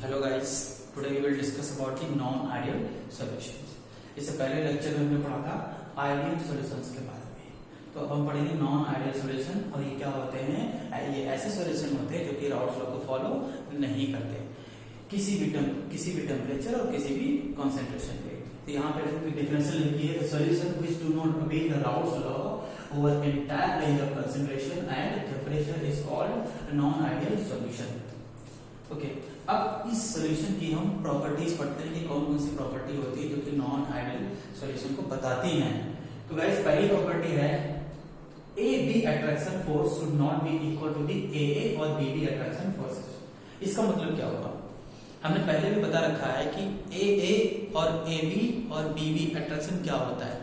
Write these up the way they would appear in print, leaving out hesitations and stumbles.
Hello guys, today we will discuss about the non ideal solutions. इससे पहले lecture में हमने पढ़ा था आइडियल सॉल्यूशंस के बारे में। तो अब हम पढ़ेंगे नॉन आइडियल सॉल्यूशन। और ये क्या होते हैं? ये ऐसे सॉल्यूशन होते हैं जो कि राउल्स लॉ को फॉलो नहीं करते किसी भी टेम्परेचर और किसी भी कंसंट्रेशन पे। तो यहाँ पे डिफरेंशियल लिखी है, solution which do not obey the Raoult's law over entire range of concentration and temperature is called non ideal solution. Okay, अब इस सॉल्यूशन की हम प्रॉपर्टीज पढ़ते हैं कि कौन कौन सी प्रॉपर्टी होती है जो कि नॉन आइडियल सॉल्यूशन को बताती हैं। तो गाइस, पहली प्रॉपर्टी है A B attraction force should not be equal to the A और बी बी अट्रैक्शन फोर्सेस। इसका मतलब क्या होगा? हमने पहले भी बता रखा है कि ए और ए बी और बी बी अट्रैक्शन क्या होता है।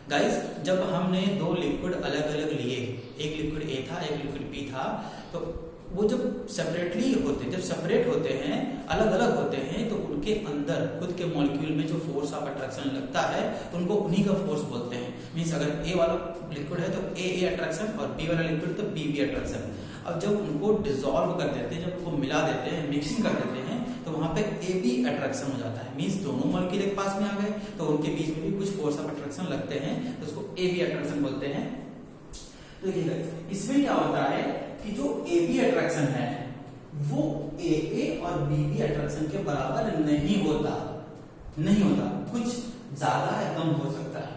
गाइस, जब हमने दो लिक्विड अलग अलग लिए, एक लिक्विड ए था एक लिक्विड बी था, तो वो जब सेपरेट होते हैं, अलग अलग होते हैं, तो उनके अंदर खुद के मॉलिक्यूल में जो फोर्स ऑफ अट्रैक्शन लगता है उनको उन्हीं का फोर्स बोलते हैं। मींस अगर ए वाला लिक्विड है तो ए अट्रैक्शन और बी वाला लिक्विड तो बी अट्रैक्शन। अब जब उनको डिसॉल्व कर देते हैं, जब उनको मिला देते हैं, मिक्सिंग कर देते हैं, तो वहां पे ए बी अट्रैक्शन हो जाता है। मींस दोनों मॉलिक्यूल एक पास में आ गए तो उनके बीच में भी कुछ फोर्स ऑफ अट्रैक्शन लगते हैं, तो उसको ए बी अट्रैक्शन बोलते हैं। देखिए, इसमें क्या होता है कि जो ए बी अट्रैक्शन है वो ए और बी बी अट्रैक्शन के बराबर नहीं होता, कुछ ज्यादा या कम हो सकता है।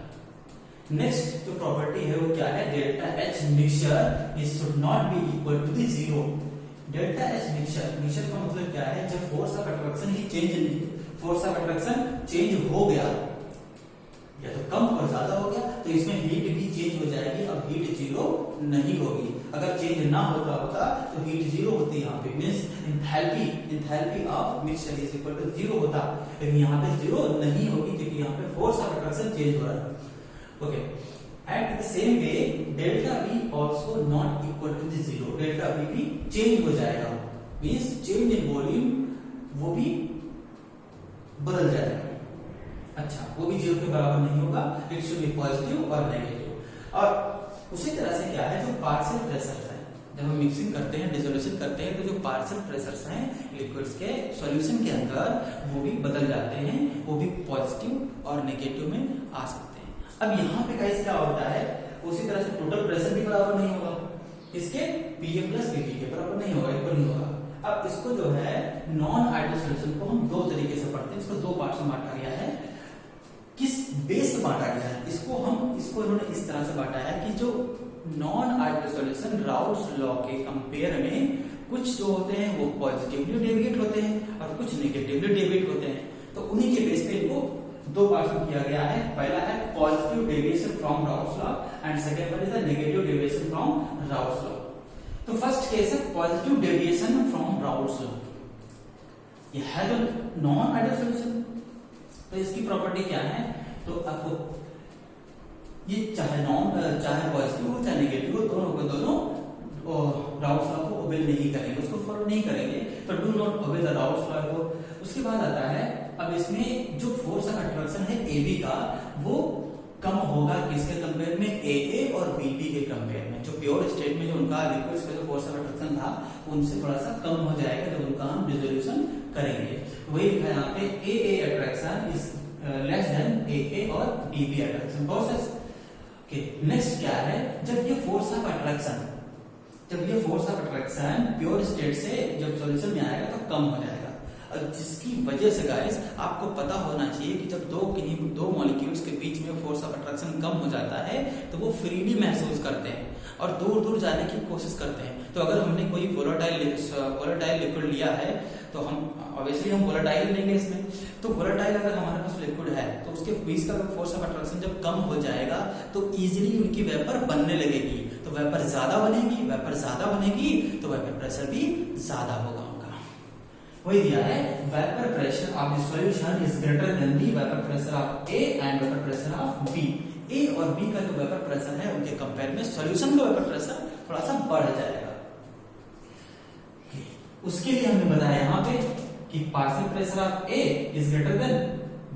नेक्स्ट जो प्रॉपर्टी है वो क्या है? Delta H mixture is should not be equal to the zero. Delta H mixture का मतलब क्या है? जब फोर्स ऑफ अट्रैक्शन चेंज हो गया या तो कम और ज्यादा हो गया, तो इसमें हीट भी चेंज हो जाएगी। अब हीट जीरो नहीं होगी। अगर चेंज ना होता तो हीट जीरो होती यहाँ पे, means enthalpy of mixture is equal to zero होता, लेकिन यहाँ पे जीरो नहीं होगी क्योंकि यहाँ पे फोर्स ऑफ अट्रैक्शन चेंज हो रहा है। Okay, at the same way delta B also not equal to the zero. Delta B भी चेंज हो जाएगा, मींस चेंज इन वॉल्यूम वो भी बदल जाएगा। अच्छा, वो भी जीरो के बराबर नहीं होगा, इट शुड बी पॉजिटिव और नेगेटिव। और उसी तरह से क्या है, जो पार्शियल प्रेशर है, जब हम मिक्सिंग करते हैं, डिसोल्यूशन करते हैं, तो जो पार्शियल प्रेशर्स हैं लिक्विड्स के सॉल्यूशन के अंदर वो भी बदल जाते हैं, वो भी पॉजिटिव और नेगेटिव में आ सकते हैं। अब यहाँ पे गाइस क्या होता है, उसी तरह से टोटल प्रेशर भी बराबर नहीं होगा, इसके पीए प्लस बीपी के बराबर नहीं होगा, इक्वल नहीं होगा। अब इसको जो है नॉन आइडियल सॉल्यूशन को हम दो तरीके से पढ़ते हैं। इसको दो पार्ट में बांटा गया है। किस बेस पे बांटा गया है? इसको इन्होंने इस तरह से बांटा है कि जो non ideal solution Raoult's law के कंपेयर में कुछ जो होते हैं वो पॉजिटिवली डेविएट होते हैं और कुछ नेगेटिवली डेविएट होते हैं। तो उन्हीं के बेस पे इनको दो पार्ट में किया गया है। पहला है positive deviation from Raoult's law and second one is the negative deviation from Raoult's law. तो फर्स्ट केस है positive deviation from Raoult's law. ये है तो नॉन आइडियल सॉल्यूशन। तो इसकी प्रॉपर्टी क्या है? तो आपको ये चाहे पॉजिटिव हो चाहे नेगेटिव हो, दोनों राउल्स लॉ को ओबे नहीं करेंगे, उसको फॉलो नहीं करेंगे, तो do not obey the Raoult's law को। उसके बाद आता है, अब इसमें जो फोर्स ऑफ अट्रैक्शन है ए बी का वो कम होगा किसके कंपेयर में? ए और बी बी के कंपेयर में। जो प्योर स्टेट में जो उनका लिक्विड्स का जो फोर्स ऑफ अट्रैक्शन था उनसे थोड़ा सा कम हो जाएगा जब उनका हम डिसोल्यूशन करेंगे। वही लिखा है यहाँ पे A attraction is less than A और B B attraction forces. Okay, next क्या है? जब ये force of attraction pure state से जब सॉल्यूशन में आएगा तो कम हो जाएगा, और जिसकी वजह से गाइस आपको पता होना चाहिए कि जब दो मॉलिक्यूल्स के बीच में फोर्स ऑफ अट्रैक्शन कम हो जाता है तो वो फ्रीली महसूस करते हैं और दूर जाने की कोशिश करते हैं। तो अगर हमने कोई वोलेटाइल लिक्विड लिया है तो हम ऑब्वियसली वोलेटाइल लेंगे इसमें। तो वोलेटाइल अगर हमारे पास लिक्विड है तो उसके बीच का फोर्स ऑफ अट्रैक्शन जब कम हो जाएगा तो इजीली उनकी वेपर बनने लगेगी। तो वेपर ज्यादा बनेगी तो वेपर प्रेशर भी ज्यादा होगा उनका। वही दिया है, vapour pressure of the solution is greater than the vapour pressure of A and vapour pressure of B. A और बी का जो वेपर प्रेशर है उनके कंपेयर में सॉल्यूशन का वेपर प्रेशर थोड़ा सा बढ़ जाएगा। उसके लिए हमने बताया यहाँ पे कि partial pressure of A is greater than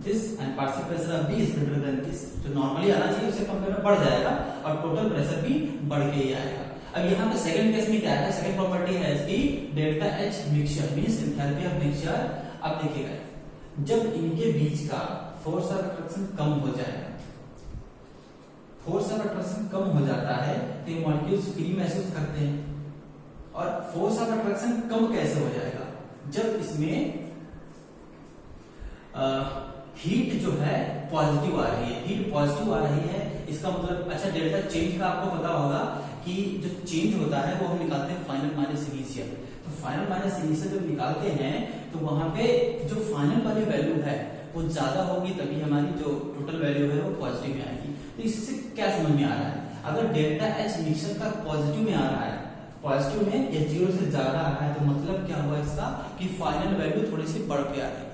this and partial pressure of B is greater than this. जो नॉर्मली आना चाहिए उससे कंपेयर में बढ़ जाएगा और टोटल प्रेशर भी बढ़ के ही आएगा। अब यहाँ पे सेकंड केस में क्या है? सेकंड प्रॉपर्टी है इसकी delta H mixture means enthalpy of mixture अब देखिएगा, जब इनके बीच का फोर्स ऑफ अट्रैक्शन कम हो जाएगा, फोर्स ऑफ अट्रैक्शन कम हो जाता है तो ये मॉलिक्यूल्स फ्री महसूस करते हैं। और फोर्स ऑफ अट्रैक्शन कम कैसे हो जाएगा, जब इसमें हीट जो है पॉजिटिव आ रही है, हीट पॉजिटिव आ रही है, इसका मतलब अच्छा डेल्टा चेंज का आपको पता होगा कि जो चेंज होता है वो हम निकालते हैं फाइनल माइनस इनिशियल। तो फाइनल माइनस इनिशियल जब निकालते हैं तो वहां पे जो फाइनल वाली वैल्यू है वो ज्यादा होगी, तभी हमारी जो टोटल वैल्यू है वो पॉजिटिव में आएगी। तो इससे क्या समझ में आ रहा है, अगर डेल्टा एच मिक्सर का पॉजिटिव में आ रहा है, पॉजिटिव में या 0 से ज्यादा आ रहा है, तो मतलब क्या हुआ इसका कि फाइनल वैल्यू थोड़ी सी बढ़ के आ रही है।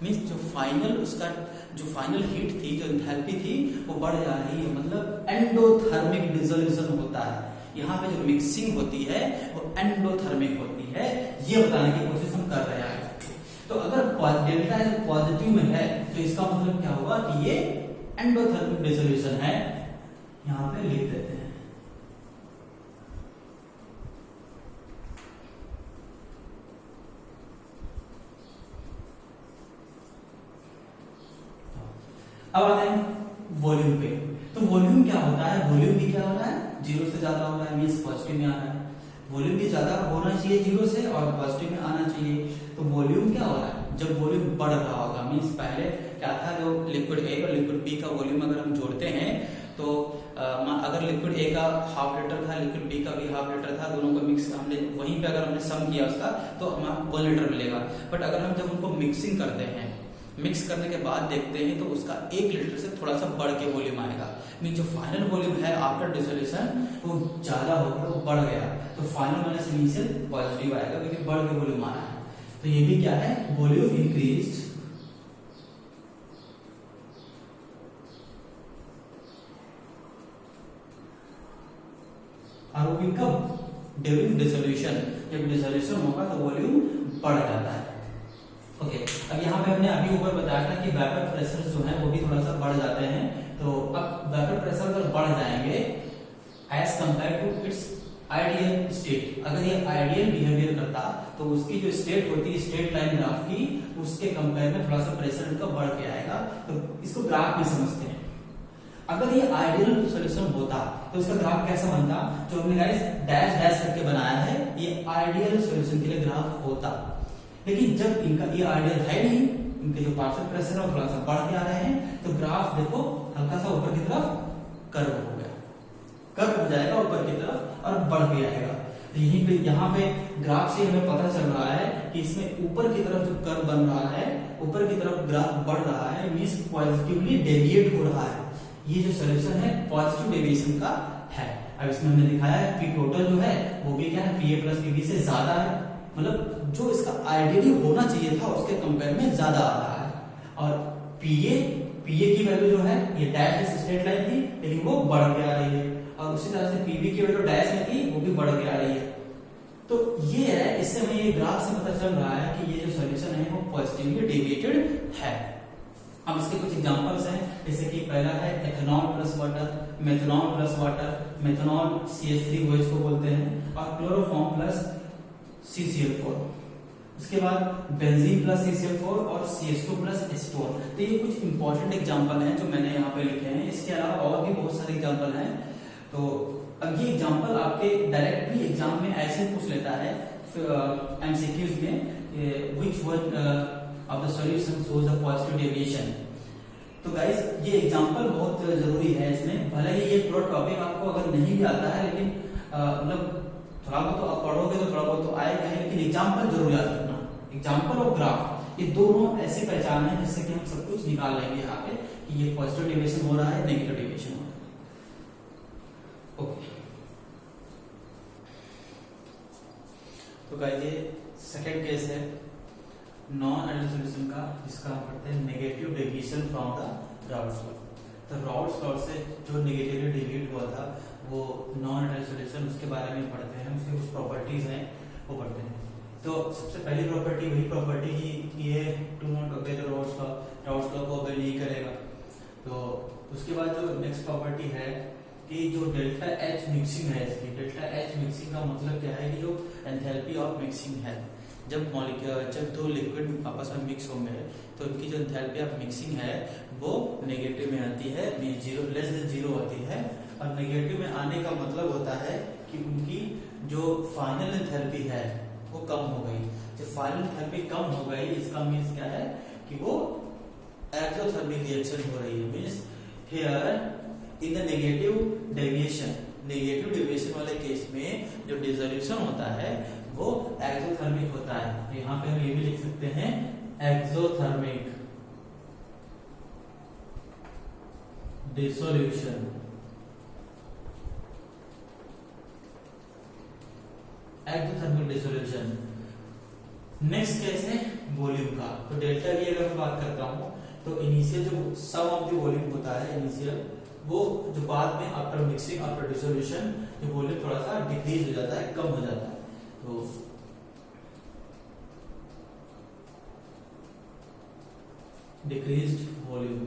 मीन्स जो फाइनल उसका जो फाइनल हीट थी, जो एंथैल्पी थी वो बढ़ जा रही है, मतलब एंडोथर्मिक डिसोल्यूशन होता है। यहाँ पे जो मिक्सिंग होती है वो एंडोथर्मिक होती है, ये बताने की कोशिश हम कर रहे हैं। तो अगर डेल्टा पॉजिटिव में है तो इसका मतलब क्या होगा कि ये एंडोथर्मिक डिसोल्यूशन है, यहाँ पे लिख देते हैं। अब आते हैं वॉल्यूम पे। तो वॉल्यूम क्या होता है, वॉल्यूम भी क्या हो रहा है, 0 से ज्यादा हो रहा है, मींस पॉजिटिव में आ रहा है। वॉल्यूम भी ज्यादा होना चाहिए 0 से और पॉजिटिव में आना चाहिए। तो वॉल्यूम क्या हो रहा है, जब वॉल्यूम बढ़ रहा होगा, मींस पहले क्या था, जो लिक्विड ए और लिक्विड बी का वॉल्यूम अगर हम जोड़ते हैं तो अगर लिक्विड ए का ½ लीटर था, लिक्विड बी का भी ½ लीटर था, दोनों को मिक्स हमने वहीं पे अगर हमने सम किया उसका तो हमारा 1 लीटर मिलेगा। बट अगर हम जब उनको मिक्सिंग करते हैं, मिक्स करने के बाद देखते हैं तो उसका 1 लीटर से थोड़ा सा बढ़ के वॉल्यूम आएगा। मीन जो फाइनल वॉल्यूम है आफ्टर डिसोल्यूशन वो ज्यादा हो गया, वो बढ़ गया, तो फाइनल माइनस इनिशियल पॉजिटिव आएगा क्योंकि बढ़ के वॉल्यूम आ रहा है। तो ये भी क्या है, वॉल्यूम इंक्रीज्ड और वो भी कब, ड्यूरिंग डिसोल्यूशन, जब डिसोल्यूशन होगा तो वॉल्यूम बढ़ जाता है। ओके, अब यहाँ पे हमने अभी ऊपर बताया था कि वेपर प्रेशर जो है वो भी थोड़ा सा बढ़ जाते हैं। तो अब वेपर प्रेशर अगर बढ़ जाएंगे as compared to its ideal state, अगर ये आइडियल बिहेवियर करता तो उसकी जो स्टेट होती है, स्टेट लाइन ग्राफ की, उसके कंपेयर में थोड़ा सा प्रेशर इनका बढ़ के आएगा। तो इसको ग्राफ में समझते हैं। अगर ये आइडियल सॉल्यूशन होता तो इसका ग्राफ कैसा बनता, जो हमने गाइस डैश डैश करके बनाया है, ये आइडियल सॉल्यूशन के लिए ग्राफ होता। लेकिन जब इनका ये आइडियल है नहीं, इनके जो पार्शियल प्रेशर है थोड़ा सा बढ़ के आ रहे हैं, तो ग्राफ देखो हल्का सा ऊपर की तरफ कर्व हो गया, कर्व हो जाएगा ऊपर की तरफ और बढ़ के आएगा। तो यहीं पे यहाँ पे ग्राफ से हमें पता चल रहा है कि इसमें ऊपर की तरफ जो कर्व बन रहा है, ऊपर की तरफ ग्राफ बढ़ रहा है, मींस पॉजिटिवली डेविएट हो रहा है। ये जो सॉल्यूशन है पॉजिटिव डेविएशन का है। अब इसमें हमने दिखाया है कि टोटल जो है वो भी क्या है, पीए प्लस पीबी से ज्यादा है, मतलब जो इसका आइडियली होना चाहिए था उसके कंपेयर में ज्यादा आ रहा है। और पीए की वैल्यू जो है ये डैश स्ट्रेट लाइन थी लेकिन वो बढ़ के आ रही है, और उसी तरह से पीबी की वैल्यू डैश में थी वो भी बढ़ के आ रही है। तो ये है, इससे हमें ये ग्राफ से पता चल रहा है कि ये जो सॉल्यूशन है वो पॉजिटिवली डेविएटेड है। अब इसके कुछ एग्जांपल्स हैं, जैसे कि पहला है ethanol plus water, methanol plus water, methanol CH3OH को बोलते हैं, और क्लोरोफॉर्म प्लस CCl4। उसके बाद बेंजीन प्लस CCl4 और CH2 प्लस एसीटोन। तो ये कुछ इंपॉर्टेंट एग्जांपल हैं जो मैंने यहाँ पे लिखे हैं। इसके अलावा और भी बहुत सारे एग्जांपल हैं। तो अब ये एग्जांपल आपके डायरेक्टली एग्जाम में ऐसे पूछ लेता है MCQs में, which one of the solution shows the positive deviation। तो गाइस ये एग्जांपल बहुत जरूरी है इसमें। भले ही ये पूरा टॉपिक आपको अगर नहीं भी आता है, लेकिन मतलब थोड़ा बहुत तो आप पढ़ोगे तो थोड़ा बहुत तो आएगा ही, लेकिन एग्जांपल जरूर याद रखना। एग्जांपल और ग्राफ ये दोनों ऐसी पहचान है जिससे कि हम सब कुछ निकाल लेंगे यहाँ पे कि ये पॉजिटिव डेविएशन हो रहा है, नेगेटिव डेविएशन हो रहा है। ओके, तो गाइस ये सेकंड केस है नॉन आइडियल सॉल्यूशन का, जिसका हम पढ़ते हैं negative deviation from the Raoult's law. तो राउल्ट्स लॉ से जो नेगेटिवली डेविएट हुआ था वो नॉन आइडियल सॉल्यूशन, उसके बारे में पढ़ते हैं, उसके कुछ प्रॉपर्टीज हैं वो पढ़ते हैं। तो सबसे पहली प्रॉपर्टी वही प्रॉपर्टी की है, to not obey the Raoult's law, Raoult's law को ओबे नहीं करेगा। तो उसके बाद जो नेक्स्ट प्रॉपर्टी है कि जो डेल्टा H मिक्सिंग है, इसकी डेल्टा H मिक्सिंग का मतलब क्या है कि जो एंथैल्पी ऑफ मिक्सिंग है, जब दो लिक्विड आपस में मिक्स होंगे तो उनकी जो एंथैल्पी ऑफ मिक्सिंग है वो नेगेटिव में आती है, लेस देन जीरो आती है। और नेगेटिव में आने का मतलब होता है कि उनकी जो फाइनल एंथैल्पी है वो कम हो गई। जब फाइनल एंथैल्पी कम हो गई इसका मीन्स क्या है कि वो एक्सोथर्मिक रिएक्शन हो रही है। Means here in the negative deviation वाले केस में जो डिसोल्यूशन होता है वो एक्सोथर्मिक होता है। यहाँ पे हम ये भी लिख सकते हैं exothermic dissolution. Exothermic dissolution. Next case है वॉल्यूम का। तो डेल्टा की अगर मैं बात करता हूं तो इनिशियल जो सम ऑफ द वॉल्यूम होता है इनिशियल, वो जो बाद में आफ्टर मिक्सिंग आफ्टर डिसोल्यूशन जो वॉल्यूम थोड़ा सा डिक्रीज हो जाता है, कम हो जाता है। तो decreased volume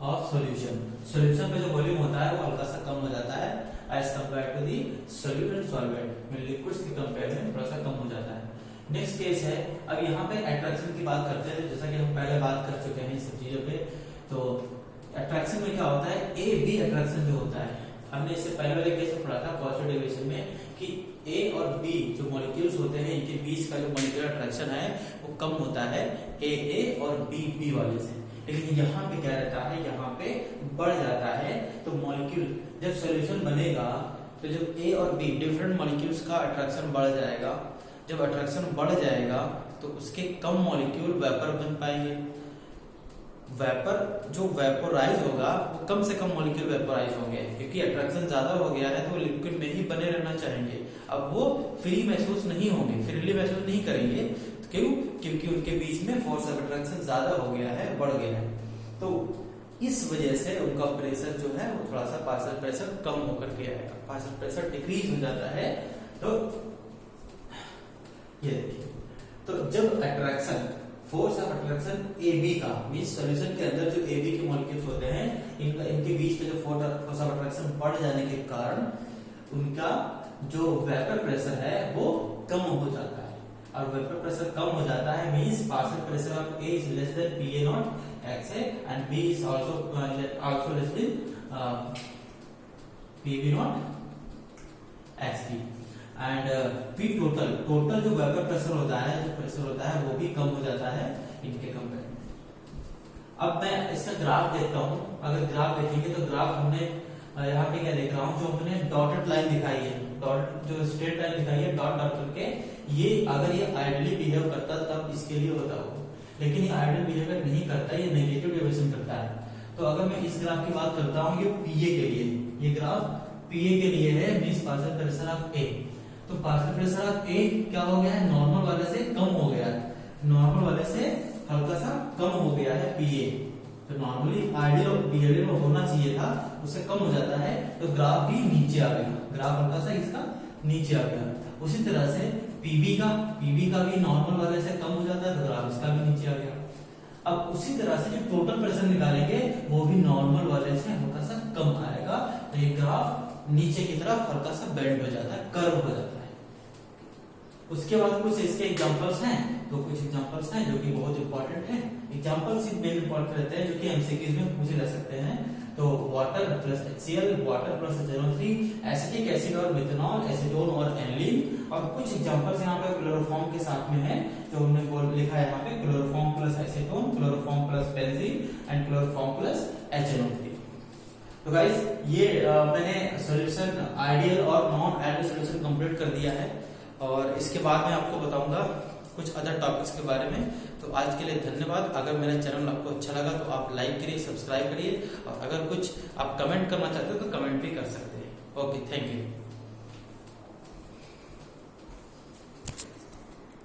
of solution. Solution का जो वॉल्यूम होता है वो हल्का सा कम हो जाता है as compared to the solute and solvent में लिक्विड्स के कंपेयर में थोड़ा सा कम हो जाता है। नेक्स्ट केस है, अब यहाँ पे अट्रैक्शन की बात करते हैं। जैसा कि हम पहले बात कर चुके हैं इन सब चीजों पे। तो अट्रैक्शन में क्या होता है, ए बी अट्रैक्शन जो होता है, हमने इससे पहले वाले केस में पढ़ा था पॉजिटिव डेविएशन में कि ए और बी जो मॉलिक्यूल्स होते हैं इनके बीच का जो मॉलिक्यूलर अट्रैक्शन है वो कम होता है ए और बी वाले से। लेकिन यहाँ पे क्या रहता है, यहाँ पे बढ़ जाता है। तो मॉलिक्यूल जब सॉल्यूशन बनेगा तो जब ए और बी डिफरेंट मॉलिक्यूल्स का अट्रैक्शन बढ़ जाएगा। जब अट्रैक्शन बढ़ जाएगा तो उसके कम मॉलिक्यूल वेपर बन पाएंगे। वेपर जो वेपोराइज होगा वो कम से कम मॉलिक्यूल वेपोराइज होंगे, क्योंकि अट्रैक्शन ज्यादा हो गया है तो वो लिक्विड में ही बने रहना चाहेंगे। अब वो फ्री महसूस नहीं होंगे, फ्रीली महसूस नहीं करेंगे। क्यों? क्योंकि उनके बीच में फोर्स ऑफ अट्रैक्शन ज्यादा हो गया है, बढ़ गया है। तो इस वजह से उनका प्रेशर जो है वो थोड़ा सा पार्शियल प्रेशर कम होकर के आएगा, पार्शियल प्रेशर डिक्रीज हो जाता है। तो ये देखिए, तो जब attraction force of attraction A B का मींस सॉल्यूशन के अंदर जो ए बी के मॉलिक्यूल्स होते हैं इनके बीच का जो फोर्स ऑफ अट्रैक्शन बढ़ जाने के कारण उनका जो वेपर प्रेशर है वो कम हो जाता है। और वेपर प्रेशर कम हो जाता है means partial pressure of A is less than PA naught X A and B is also less than PV naught X B. And P total जो वेपर प्रेशर होता है, जो प्रेशर होता है वो भी कम हो जाता है इनके कंपेयर में। अब मैं इसका ग्राफ देखता हूं। अगर ग्राफ देखेंगे तो ग्राफ हमने यहाँ पे क्या देख रहा हूँ, जो हमने डॉटेड लाइन दिखाई है, डॉट जो स्ट्रेट लाइन दिखाई है डॉट डॉट करके, ये अगर ये आइडियली बिहेव करता तब इसके लिए होता हो, लेकिन ये आइडियल बिहेवियर नहीं करता, ये नेगेटिव डेविएशन करता है। तो अगर मैं इस ग्राफ की बात करता हूँ, ये पीए के लिए, ये ग्राफ पीए के लिए है मींस पार्शियल प्रेशर ऑफ ए। तो पार्शियल प्रेशर ऑफ ए क्या हो गया है, नॉर्मल वाले से कम हो गया है, नॉर्मल वाले से हल्का सा कम हो गया है पीए। तो नॉर्मली आइडियल बिहेवियर में होना चाहिए था, उससे कम हो जाता है। तो ग्राफ भी नीचे आ गया, ग्राफ हल्का सा इसका नीचे आ गया। उसी तरह से पीबी का भी नॉर्मल वाले से कम हो जाता है, तो ग्राफ इसका भी नीचे आ गया। अब उसी तरह से जो टोटल प्रेशर निकालेंगे वो भी नॉर्मल वाले से हल्का सा कम आएगा। तो ये ग्राफ नीचे की तरफ हल्का सा बेंड हो जाता है, कर्व हो जाता है। उसके बाद कुछ इसके एग्जांपल्स हैं, तो कुछ एग्जांपल्स हैं जो कि बहुत इंपॉर्टेंट हैं। एग्जांपल्स मेन इंपॉर्टेंट रहते हैं जो कि एमसीक्यूज में पूछे जा सकते हैं। तो water plus HCl, water plus HNO3, acetic acid और मिथेनॉल, एसीटोन और एनिलीन। और कुछ एग्जांपल्स यहाँ पे क्लोरोफॉर्म के साथ में है, जो हमने लिखा है यहाँ पे chloroform plus acetone, chloroform plus benzene and chloroform plus HNO3। तो गाइस ये मैंने सॉल्यूशन आइडियल और नॉन आइडियल सॉल्यूशन कंप्लीट कर दिया है, और इसके बाद मैं आपको बताऊंगा कुछ अदर टॉपिक्स के बारे में। तो आज के लिए धन्यवाद। अगर मेरा चैनल आपको अच्छा लगा तो आप लाइक करिए, सब्सक्राइब करिए, और अगर कुछ आप कमेंट करना चाहते हो तो कमेंट भी कर सकते हैं। Okay, thank you.